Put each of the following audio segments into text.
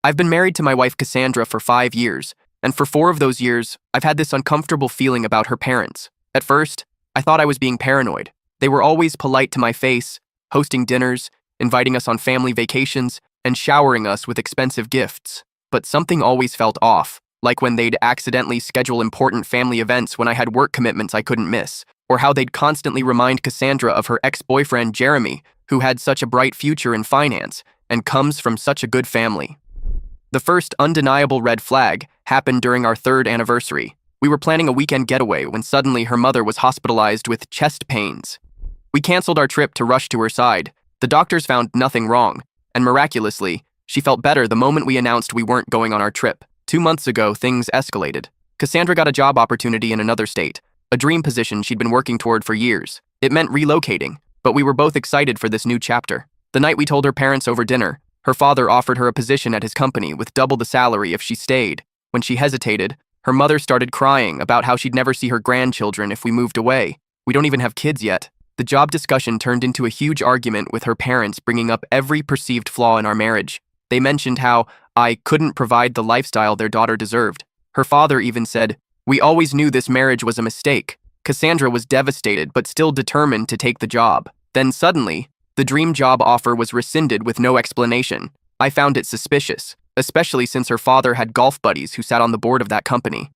I've been married to my wife Cassandra for 5 years, and for 4 of those years, I've had this uncomfortable feeling about her parents. At first, I thought I was being paranoid. They were always polite to my face, hosting dinners, inviting us on family vacations, and showering us with expensive gifts. But something always felt off, like when they'd accidentally schedule important family events when I had work commitments I couldn't miss, or how they'd constantly remind Cassandra of her ex-boyfriend Jeremy, who had such a bright future in finance and comes from such a good family. The first undeniable red flag happened during our 3rd anniversary. We were planning a weekend getaway when suddenly her mother was hospitalized with chest pains. We canceled our trip to rush to her side. The doctors found nothing wrong, and miraculously, she felt better the moment we announced we weren't going on our trip. 2 months ago, things escalated. Cassandra got a job opportunity in another state, a dream position she'd been working toward for years. It meant relocating, but we were both excited for this new chapter. The night we told her parents over dinner, her father offered her a position at his company with double the salary if she stayed. When she hesitated, her mother started crying about how she'd never see her grandchildren if we moved away. We don't even have kids yet. The job discussion turned into a huge argument with her parents bringing up every perceived flaw in our marriage. They mentioned how I couldn't provide the lifestyle their daughter deserved. Her father even said, "We always knew this marriage was a mistake." Cassandra was devastated but still determined to take the job. Then suddenly, the dream job offer was rescinded with no explanation. I found it suspicious, especially since her father had golf buddies who sat on the board of that company.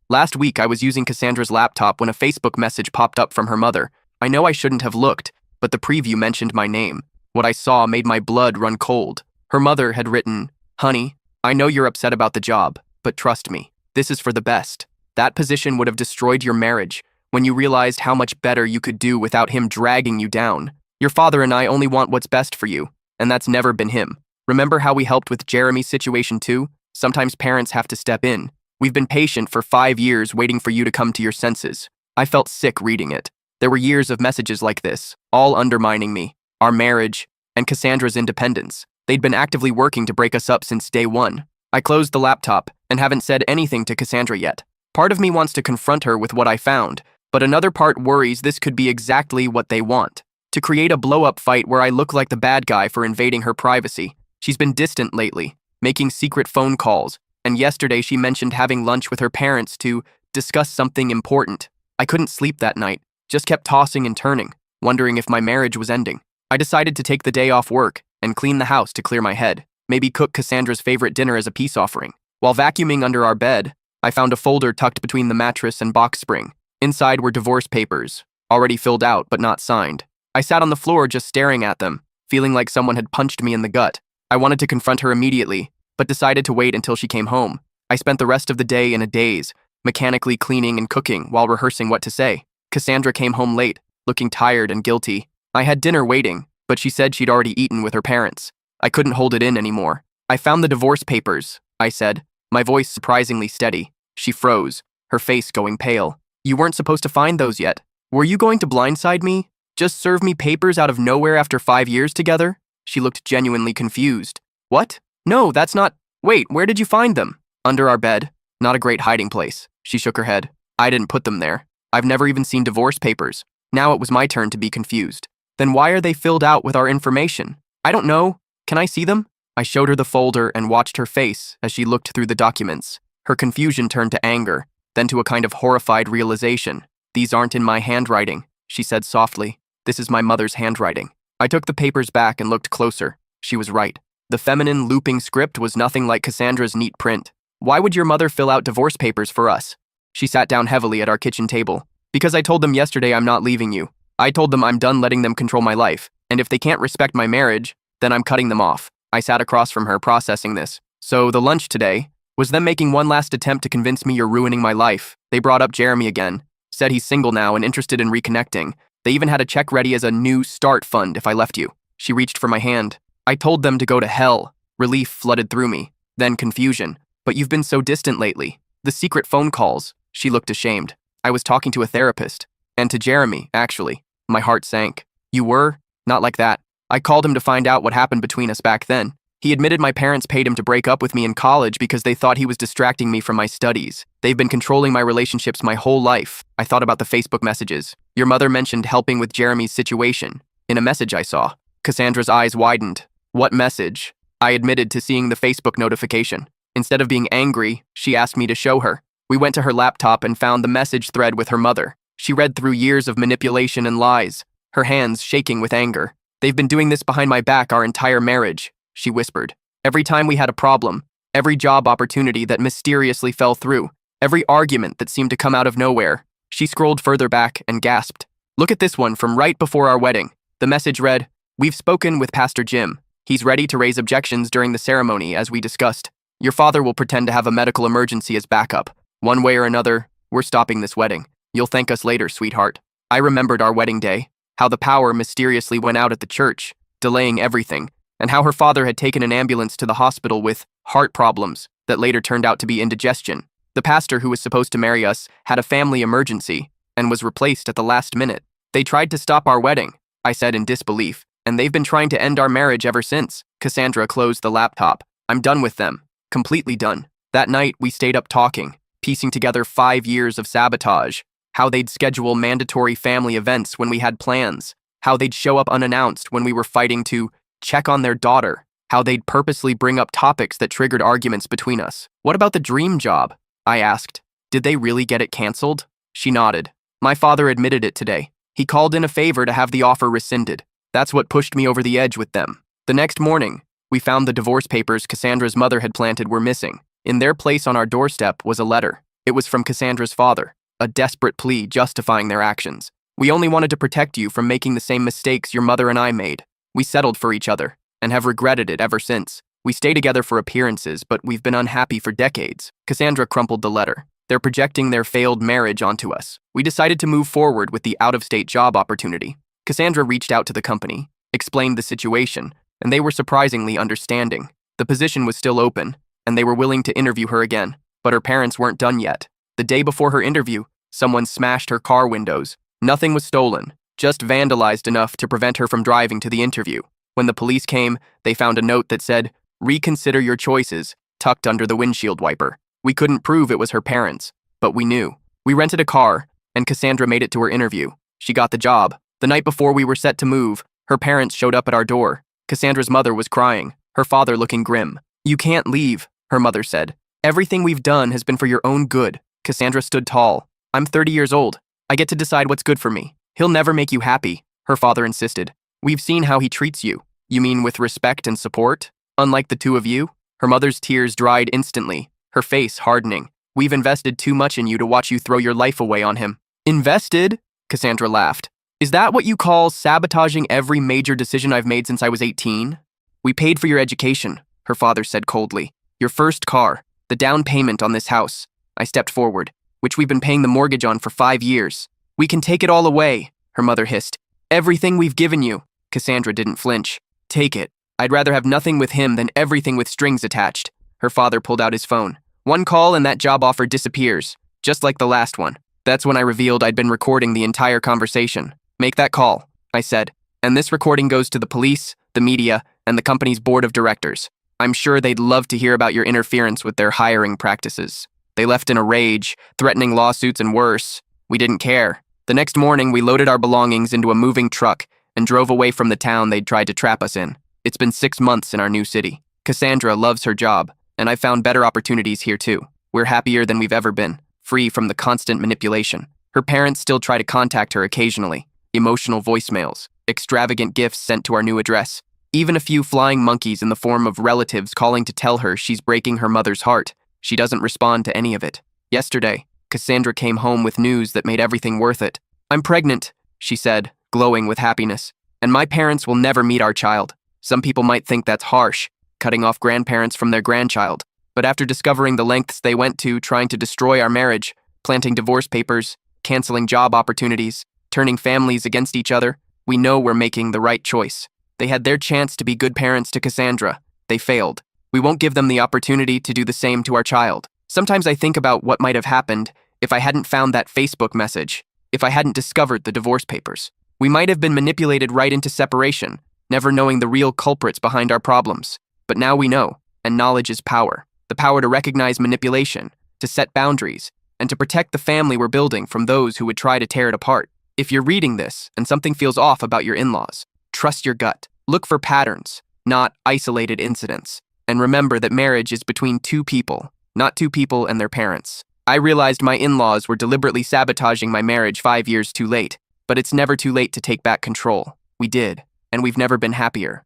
Last week, I was using Cassandra's laptop when a Facebook message popped up from her mother. I know I shouldn't have looked, but the preview mentioned my name. What I saw made my blood run cold. Her mother had written, "Honey, I know you're upset about the job, but trust me, this is for the best. That position would have destroyed your marriage when you realized how much better you could do without him dragging you down. Your father and I only want what's best for you, and that's never been him. Remember how we helped with Jeremy's situation too? Sometimes parents have to step in. We've been patient for 5 years waiting for you to come to your senses." I felt sick reading it. There were years of messages like this, all undermining me, our marriage, and Cassandra's independence. They'd been actively working to break us up since day one. I closed the laptop and haven't said anything to Cassandra yet. Part of me wants to confront her with what I found, but another part worries this could be exactly what they want. To create a blow-up fight where I look like the bad guy for invading her privacy. She's been distant lately, making secret phone calls, and yesterday she mentioned having lunch with her parents to discuss something important. I couldn't sleep that night, just kept tossing and turning, wondering if my marriage was ending. I decided to take the day off work and clean the house to clear my head, maybe cook Cassandra's favorite dinner as a peace offering. While vacuuming under our bed, I found a folder tucked between the mattress and box spring. Inside were divorce papers, already filled out but not signed. I sat on the floor just staring at them, feeling like someone had punched me in the gut. I wanted to confront her immediately, but decided to wait until she came home. I spent the rest of the day in a daze, mechanically cleaning and cooking while rehearsing what to say. Cassandra came home late, looking tired and guilty. I had dinner waiting, but she said she'd already eaten with her parents. I couldn't hold it in anymore. "I found the divorce papers," I said, my voice surprisingly steady. She froze, her face going pale. "You weren't supposed to find those yet. Were you going to blindside me? Just serve me papers out of nowhere after 5 years together?" She looked genuinely confused. "What? No, that's not— Wait, where did you find them?" "Under our bed. Not a great hiding place." She shook her head. "I didn't put them there. I've never even seen divorce papers." Now it was my turn to be confused. "Then why are they filled out with our information?" "I don't know. Can I see them?" I showed her the folder and watched her face as she looked through the documents. Her confusion turned to anger, then to a kind of horrified realization. "These aren't in my handwriting," she said softly. "This is my mother's handwriting." I took the papers back and looked closer. She was right. The feminine, looping script was nothing like Cassandra's neat print. "Why would your mother fill out divorce papers for us?" She sat down heavily at our kitchen table. "Because I told them yesterday I'm not leaving you. I told them I'm done letting them control my life, and if they can't respect my marriage, then I'm cutting them off." I sat across from her, processing this. "So the lunch today was them making one last attempt to convince me you're ruining my life. They brought up Jeremy again, said he's single now and interested in reconnecting. They even had a check ready as a new start fund if I left you." She reached for my hand. I told them to go to hell. Relief flooded through me, then confusion. "But you've been so distant lately. The secret phone calls." She looked ashamed. "I was talking to a therapist. And to Jeremy, actually." My heart sank. "You were? Not like that. I called him to find out what happened between us back then. He admitted my parents paid him to break up with me in college because they thought he was distracting me from my studies. They've been controlling my relationships my whole life." I thought about the Facebook messages. "Your mother mentioned helping with Jeremy's situation in a message I saw." Cassandra's eyes widened. "What message?" I admitted to seeing the Facebook notification. Instead of being angry, she asked me to show her. We went to her laptop and found the message thread with her mother. She read through years of manipulation and lies, her hands shaking with anger. "They've been doing this behind my back our entire marriage," she whispered. "Every time we had a problem, every job opportunity that mysteriously fell through, every argument that seemed to come out of nowhere." She scrolled further back and gasped. "Look at this one from right before our wedding." The message read, "We've spoken with Pastor Jim. He's ready to raise objections during the ceremony, as we discussed. Your father will pretend to have a medical emergency as backup. One way or another, we're stopping this wedding. You'll thank us later, sweetheart." I remembered our wedding day, how the power mysteriously went out at the church, delaying everything, and how her father had taken an ambulance to the hospital with heart problems that later turned out to be indigestion. The pastor who was supposed to marry us had a family emergency and was replaced at the last minute. "They tried to stop our wedding," I said in disbelief, "and they've been trying to end our marriage ever since." Cassandra closed the laptop. "I'm done with them. Completely done." That night, we stayed up talking, piecing together 5 years of sabotage, how they'd schedule mandatory family events when we had plans, how they'd show up unannounced when we were fighting to check on their daughter, how they'd purposely bring up topics that triggered arguments between us. "What about the dream job?" I asked. "Did they really get it canceled?" She nodded. "My father admitted it today. He called in a favor to have the offer rescinded. That's what pushed me over the edge with them." The next morning, we found the divorce papers Cassandra's mother had planted were missing. In their place on our doorstep was a letter. It was from Cassandra's father, a desperate plea justifying their actions. "We only wanted to protect you from making the same mistakes your mother and I made. We settled for each other and have regretted it ever since. We stay together for appearances, but we've been unhappy for decades." Cassandra crumpled the letter. "They're projecting their failed marriage onto us. We decided to move forward with the out-of-state job opportunity." Cassandra reached out to the company, explained the situation, and they were surprisingly understanding. The position was still open, and they were willing to interview her again, but her parents weren't done yet. The day before her interview, someone smashed her car windows. Nothing was stolen, just vandalized enough to prevent her from driving to the interview. When the police came, they found a note that said, "Reconsider your choices," tucked under the windshield wiper. We couldn't prove it was her parents, but we knew. We rented a car, and Cassandra made it to her interview. She got the job. The night before we were set to move, her parents showed up at our door. Cassandra's mother was crying, her father looking grim. "You can't leave," her mother said. "Everything we've done has been for your own good." Cassandra stood tall. "I'm 30 years old. I get to decide what's good for me. He'll never make you happy," her father insisted. "We've seen how he treats you." "You mean with respect and support? Unlike the two of you?" Her mother's tears dried instantly, her face hardening. "We've invested too much in you to watch you throw your life away on him." "Invested?" Cassandra laughed. "Is that what you call sabotaging every major decision I've made since I was 18? "We paid for your education," her father said coldly. "Your first car, the down payment on this house." I stepped forward. "Which we've been paying the mortgage on for 5 years. "We can take it all away," her mother hissed. "Everything we've given you." Cassandra didn't flinch. "Take it. I'd rather have nothing with him than everything with strings attached." Her father pulled out his phone. "One call and that job offer disappears, just like the last one." That's when I revealed I'd been recording the entire conversation. "Make that call," I said, "and this recording goes to the police, the media, and the company's board of directors. I'm sure they'd love to hear about your interference with their hiring practices." They left in a rage, threatening lawsuits and worse. We didn't care. The next morning, we loaded our belongings into a moving truck and drove away from the town they'd tried to trap us in. It's been 6 months in our new city. Cassandra loves her job, and I've found better opportunities here too. We're happier than we've ever been, free from the constant manipulation. Her parents still try to contact her occasionally. Emotional voicemails, extravagant gifts sent to our new address, even a few flying monkeys in the form of relatives calling to tell her she's breaking her mother's heart. She doesn't respond to any of it. Yesterday, Cassandra came home with news that made everything worth it. "I'm pregnant," she said, glowing with happiness, "and my parents will never meet our child." Some people might think that's harsh, cutting off grandparents from their grandchild. But after discovering the lengths they went to trying to destroy our marriage, planting divorce papers, canceling job opportunities, turning families against each other, we know we're making the right choice. They had their chance to be good parents to Cassandra. They failed. We won't give them the opportunity to do the same to our child. Sometimes I think about what might have happened if I hadn't found that Facebook message, if I hadn't discovered the divorce papers. We might have been manipulated right into separation, never knowing the real culprits behind our problems. But now we know, and knowledge is power. The power to recognize manipulation, to set boundaries, and to protect the family we're building from those who would try to tear it apart. If you're reading this and something feels off about your in-laws, trust your gut. Look for patterns. not isolated incidents. And remember that marriage is between two people, not two people and their parents. I realized my in-laws were deliberately sabotaging my marriage 5 years too late, but it's never too late to take back control. We did, and we've never been happier.